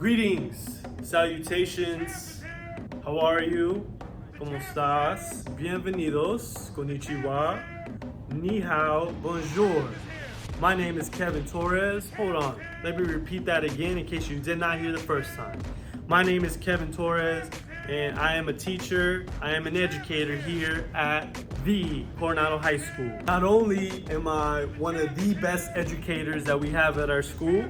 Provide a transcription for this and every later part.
Greetings, salutations, how are you? ¿Cómo estás? Bienvenidos, konnichiwa, ni hao, bonjour. My name is Kevin Torres. Hold on, let me repeat that again in case you did not hear the first time. My name is Kevin Torres, and I am a teacher, I am an educator here at the Coronado High School. Not only am I one of the best educators that we have at our school,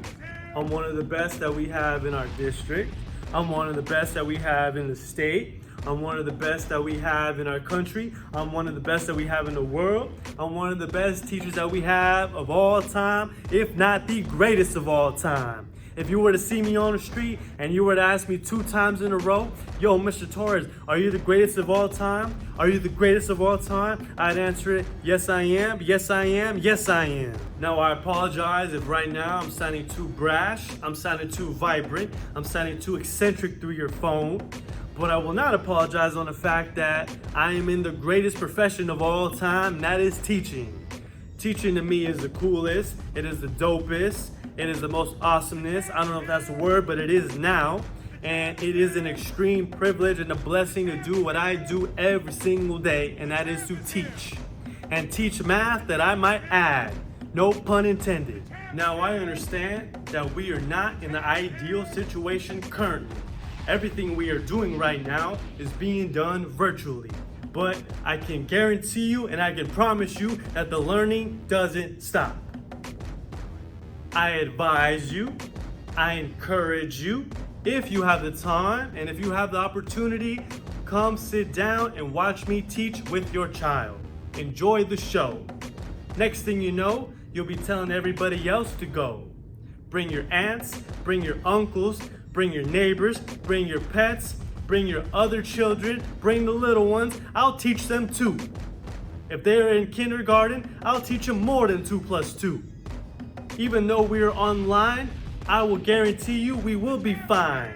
I'm one of the best that we have in our district. I'm one of the best that we have in the state. I'm one of the best that we have in our country. I'm one of the best that we have in the world. I'm one of the best teachers that we have of all time, if not the greatest of all time. If you were to see me on the street and you were to ask me 2 times in a row, yo, Mr. Torres, are you the greatest of all time? Are you the greatest of all time? I'd answer it, yes I am, yes I am, yes I am. Now I apologize if right now I'm sounding too brash, I'm sounding too vibrant, I'm sounding too eccentric through your phone. But I will not apologize on the fact that I am in the greatest profession of all time, and that is teaching. Teaching to me is the coolest, it is the dopest, it is the most awesomeness. I don't know if that's a word, but it is now. And it is an extreme privilege and a blessing to do what I do every single day, and that is to teach. And teach math that I might add. No pun intended. Now I understand that we are not in the ideal situation currently. Everything we are doing right now is being done virtually. But I can guarantee you and I can promise you that the learning doesn't stop. I advise you, I encourage you, if you have the time and if you have the opportunity, come sit down and watch me teach with your child. Enjoy the show. Next thing you know, you'll be telling everybody else to go. Bring your aunts, bring your uncles, bring your neighbors, bring your pets, bring your other children, bring the little ones. I'll teach them too. If they're in kindergarten, I'll teach them more than 2 plus 2. Even though we're online, I will guarantee you we will be fine.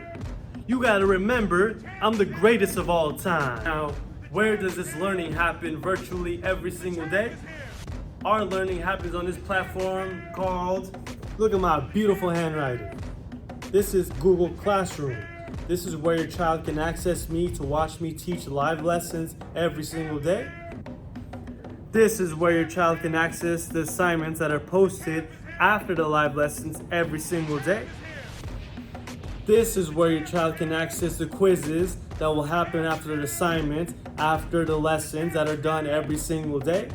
You gotta remember, I'm the greatest of all time. Now, where does this learning happen virtually every single day? Our learning happens on this platform called, look at my beautiful handwriting. This is Google Classroom. This is where your child can access me to watch me teach live lessons every single day. This is where your child can access the assignments that are posted after the live lessons every single day. This is where your child can access the quizzes that will happen after the assignments, after the lessons that are done every single day.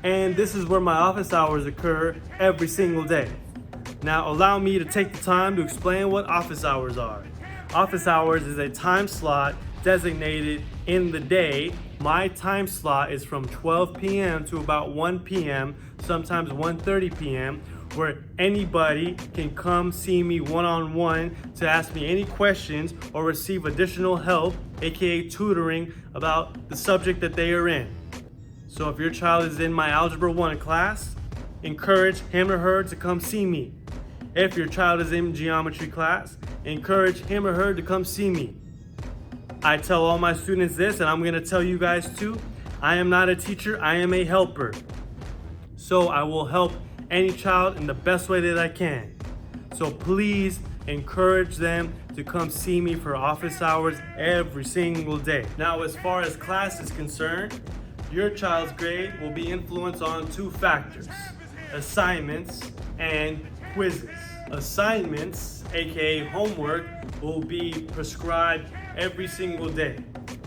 And this is where my office hours occur every single day. Now allow me to take the time to explain what office hours are. Office hours is a time slot designated in the day. My time slot is from 12 p.m. to about 1 p.m., sometimes 1:30 p.m., where anybody can come see me one-on-one to ask me any questions or receive additional help, aka tutoring, about the subject that they are in. So if your child is in my Algebra 1 class, encourage him or her to come see me. If your child is in geometry class, encourage him or her to come see me. I tell all my students this, and I'm gonna tell you guys too, I am not a teacher, I am a helper. So I will help any child in the best way that I can. So please encourage them to come see me for office hours every single day. Now, as far as class is concerned, your child's grade will be influenced on 2 factors, assignments and quizzes. Assignments, aka homework, will be prescribed every single day.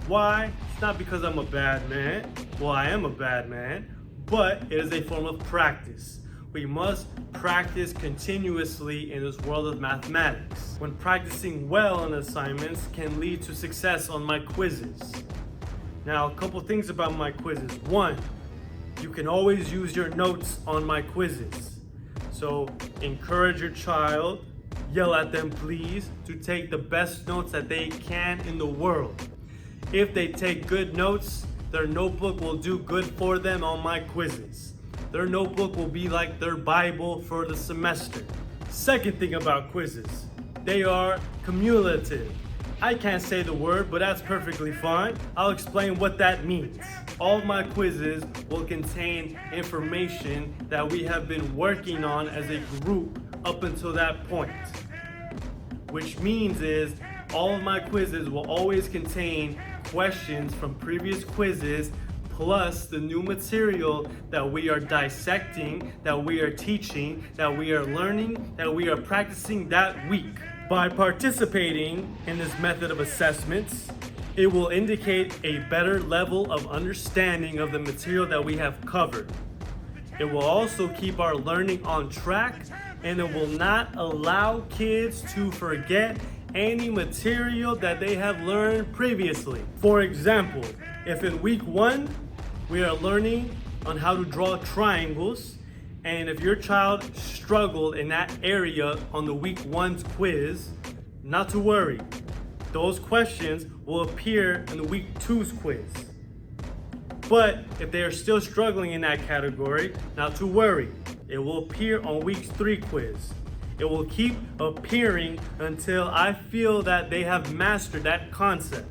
Why? It's not because I'm a bad man. Well, I am a bad man, but it is a form of practice. We must practice continuously in this world of mathematics. When practicing well on assignments can lead to success on my quizzes. Now, a couple things about my quizzes. 1, you can always use your notes on my quizzes. So encourage your child, yell at them please, to take the best notes that they can in the world. If they take good notes, their notebook will do good for them on my quizzes. Their notebook will be like their Bible for the semester. Second thing about quizzes, they are cumulative. I can't say the word, but that's perfectly fine. I'll explain what that means. All of my quizzes will contain information that we have been working on as a group up until that point. which means is all of my quizzes will always contain questions from previous quizzes plus the new material that we are dissecting, that we are teaching, that we are learning, that we are practicing that week. By participating in this method of assessments, it will indicate a better level of understanding of the material that we have covered. It will also keep our learning on track, and it will not allow kids to forget any material that they have learned previously. For example, if in week 1 we are learning on how to draw triangles, and if your child struggled in that area on the week 1's quiz, not to worry. Those questions will appear in the week 2's quiz. But if they are still struggling in that category, not to worry. It will appear on week 3 quiz. It will keep appearing until I feel that they have mastered that concept.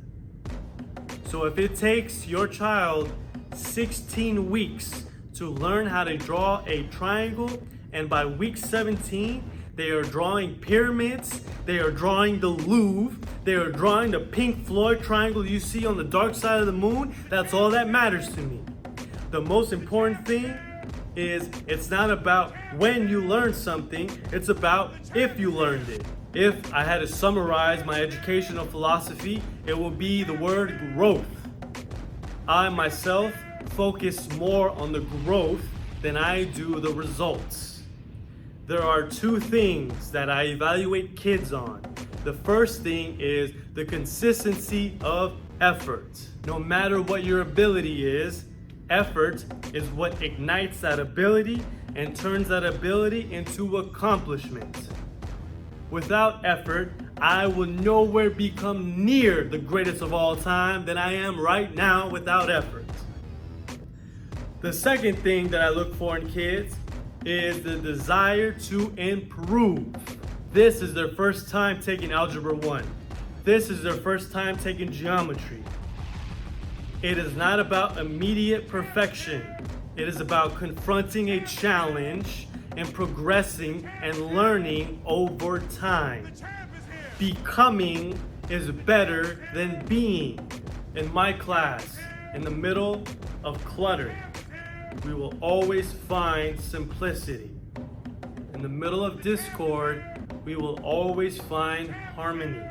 So if it takes your child 16 weeks to learn how to draw a triangle, and by week 17, they are drawing pyramids, they are drawing the Louvre, they are drawing the Pink Floyd triangle you see on the dark side of the moon, that's all that matters to me. The most important thing is it's not about when you learn something, it's about if you learned it. If I had to summarize my educational philosophy, it would be the word growth. I myself focus more on the growth than I do the results. There are 2 things that I evaluate kids on. The first thing is the consistency of effort. No matter what your ability is, effort is what ignites that ability and turns that ability into accomplishment. Without effort, I will nowhere become near the greatest of all time than I am right now without effort. The second thing that I look for in kids is the desire to improve. This is their first time taking Algebra 1. This is their first time taking geometry. It is not about immediate perfection. It is about confronting a challenge and progressing and learning over time. Becoming is better than being. In my class, in the middle of clutter, we will always find simplicity. In the middle of discord, we will always find harmony.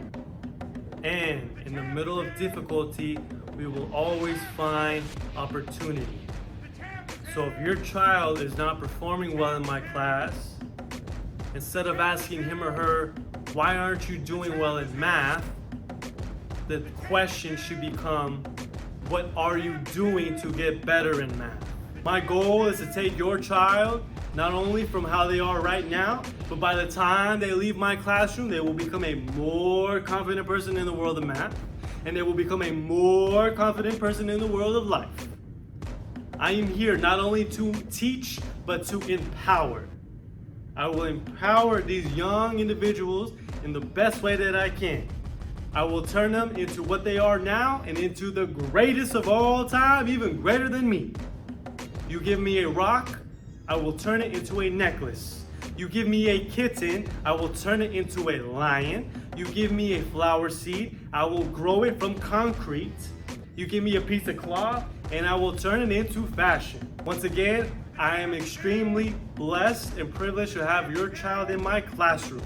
And in the middle of difficulty, we will always find opportunity. So if your child is not performing well in my class, instead of asking him or her, why aren't you doing well in math? The question should become, what are you doing to get better in math? My goal is to take your child not only from how they are right now, but by the time they leave my classroom, they will become a more confident person in the world of math, and they will become a more confident person in the world of life. I am here not only to teach, but to empower. I will empower these young individuals in the best way that I can. I will turn them into what they are now and into the greatest of all time, even greater than me. You give me a rock, I will turn it into a necklace. You give me a kitten, I will turn it into a lion. You give me a flower seed, I will grow it from concrete. You give me a piece of cloth, and I will turn it into fashion. Once again, I am extremely blessed and privileged to have your child in my classroom.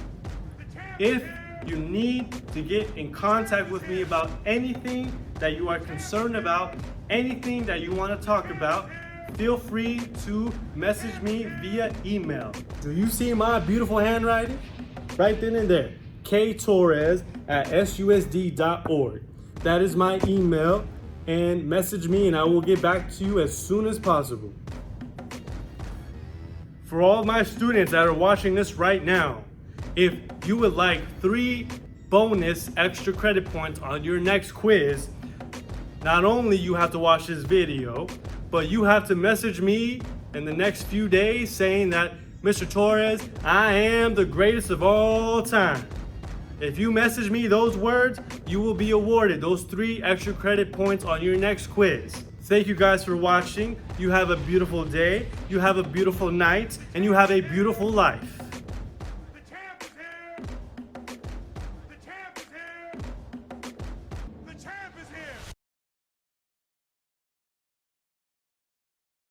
If you need to get in contact with me about anything that you are concerned about, anything that you want to talk about, feel free to message me via email. Do you see my beautiful handwriting? Right then and there. ktorres@susd.org. That is my email, and message me and I will get back to you as soon as possible. For all my students that are watching this right now, if you would like 3 bonus extra credit points on your next quiz, not only you have to watch this video, but you have to message me in the next few days saying that, Mr. Torres, I am the greatest of all time. If you message me those words, you will be awarded those 3 extra credit points on your next quiz. Thank you guys for watching. You have a beautiful day, you have a beautiful night, and you have a beautiful life.